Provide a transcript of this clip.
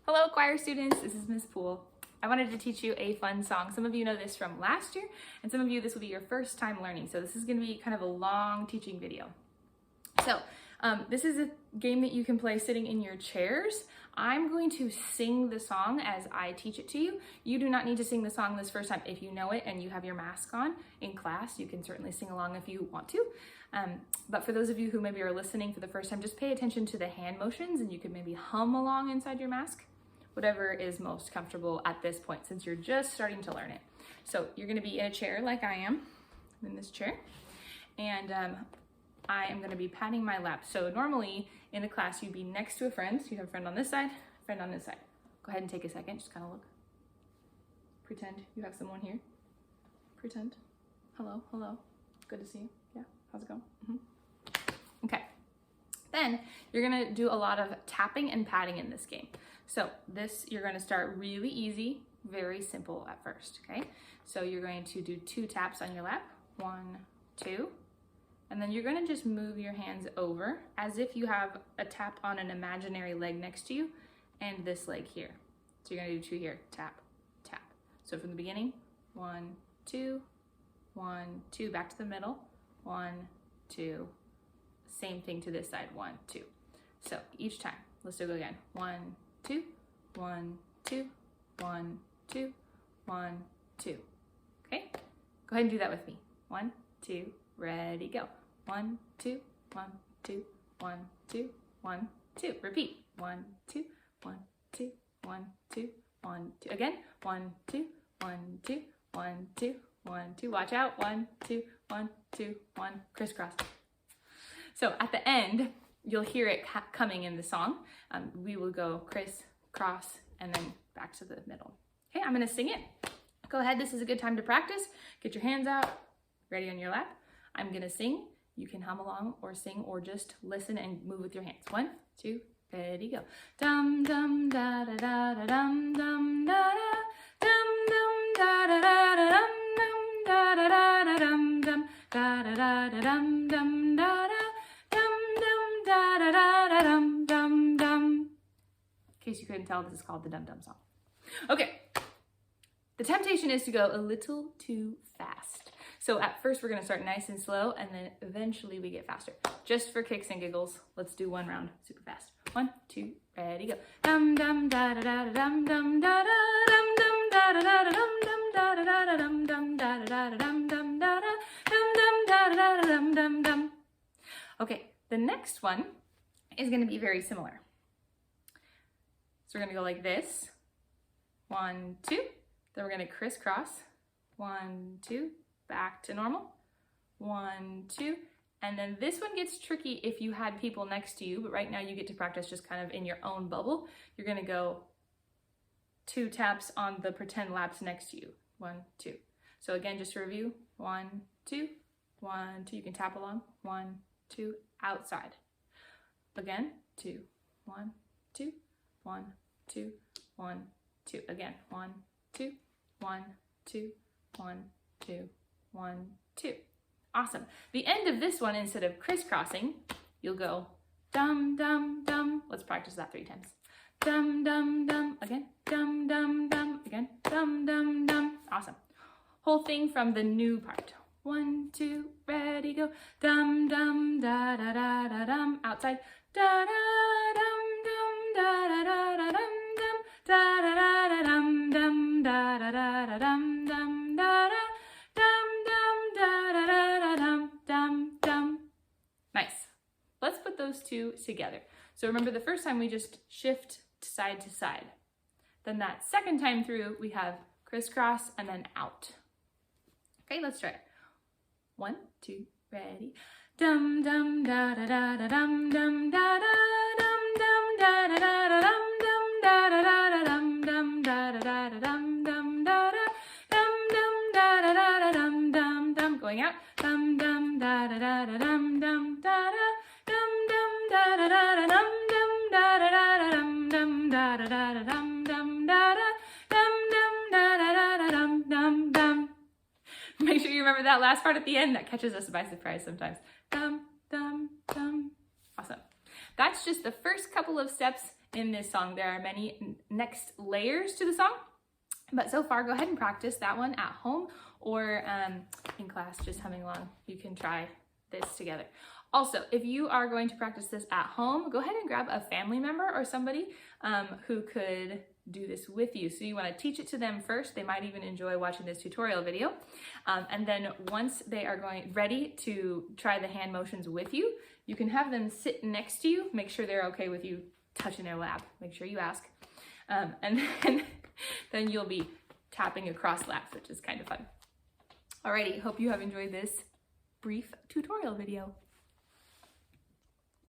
Hello choir students, this is Miss Poole. I wanted to teach you a fun song. Some of you know this from last year, and some of you this will be your first time learning. So this is going to be kind of a long teaching video. So this is a game that you can play sitting in your chairs. I'm going to sing the song as I teach it to you. You do not need to sing the song this first time. If you know it and you have your mask on in class, you can certainly sing along if you want to. But for those of you who maybe are listening for the first time, just pay attention to the hand motions and you can maybe hum along inside your mask. Whatever is most comfortable at this point since you're just starting to learn it. So you're going to be in a chair like I am. I'm in this chair. And I am going to be patting my lap. So normally in a class you'd be next to a friend. So you have a friend on this side, friend on this side. Go ahead and take a second. Just kind of look. Pretend you have someone here. Pretend. Hello, hello. Good to see you. Yeah, how's it going? Okay. Then you're going to do a lot of tapping and patting in this game. So this, you're going to start really easy, very simple at first, okay? So you're going to do 2 taps on your lap, 1, 2, and then you're going to just move your hands over as if you have a tap on an imaginary leg next to you and this leg here. So you're going to do 2 here, tap, tap. So from the beginning, 1, 2, 1, 2, back to the middle, 1, 2, same thing to this side, 1, 2. So each time, let's do it again, 1, 2, 1, 2, 1, 2, 1, 2. Okay? Go ahead and do that with me. 1, 2, ready, go. 1, 2, 1, 2, 1, 2, 1, 2. Repeat. 1, 2, 1, 2, 1, 2, 1, 2. Again. 1, 2, 1, 2, 1, 2, 1, 2. Watch out. 1, 2, 1, 2, 1. Crisscross. So at the end, you'll hear it coming in the song. We will go criss, cross, and then back to the middle. Okay, I'm gonna sing it. Go ahead, this is a good time to practice. Get your hands out, ready on your lap. I'm gonna sing. You can hum along or sing or just listen and move with your hands. 1, 2, ready, go. Dum dum da da da da dum dum da da. Dum dum da da da da dum dum da da da da dum dum da da da da dum dum da da. Dum dum dum. In case you couldn't tell, this is called the Dum Dum Song. Okay, the temptation is to go a little too fast. So at first we're gonna start nice and slow and then eventually we get faster. Just for kicks and giggles, let's do 1 round super fast. 1, 2, ready, go. Dum dum da da da da dum dum da da dum dum da da da dum dum da da da dum dum da da da dum dum da da dum dum da da da dum dum dum. Okay, the next one is going to be very similar. So we're going to go like this. 1, 2. Then we're going to crisscross. 1, 2. Back to normal. 1, 2. And then this one gets tricky if you had people next to you, but right now you get to practice just kind of in your own bubble. You're going to go 2 taps on the pretend laps next to you. 1, 2. So again, just to review. 1, 2. 1, 2. You can tap along. 1, 2. Outside. Again, 2, 1, 2, 1, 2, 1, 2. Again, 1, 2, 1, 2, 1, 2, 1, 2. Awesome. The end of this one, instead of crisscrossing, you'll go dum dum dum. Let's practice that 3 times. Dum dum dum. Again, dum dum dum. Again, dum dum dum. Awesome. Whole thing from the new part. 1, 2, ready, go. Dum dum da da da da dum. Outside. Da da dum dum da da da da dum dum da da da da dum dum da da da da dum dum da da dum dum da da da da dum dum dum. Nice. Let's put those 2 together. So remember the first time we just shift side to side. Then that second time through we have crisscross and then out. Okay, let's try it. 1, 2, ready. Dum dum da da da da dum dum da da dum dum da da da da dum dum da da da da dum dum da da da da dum dum da da dum dum da da da da dum dum dum. Going out. Dum dum da da da da dum dum da da dum dum da da da da dum dum da da da da dum dum da da da da dum dum da da dum dum da da da da dum dum dum. Make sure you remember that last part at the end. That catches us by surprise sometimes. Dum, dum, dum. Awesome. That's just the first couple of steps in this song. There are many next layers to the song, but so far, go ahead and practice that one at home or in class, just humming along. You can try this together. Also, if you are going to practice this at home, go ahead and grab a family member or somebody who could do this with you. So you want to teach it to them first. They might even enjoy watching this tutorial video. And then once they are ready to try the hand motions with you, you can have them sit next to you. Make sure they're okay with you touching their lap. Make sure you ask. And then you'll be tapping across laps, which is kind of fun. Alrighty, hope you have enjoyed this brief tutorial video.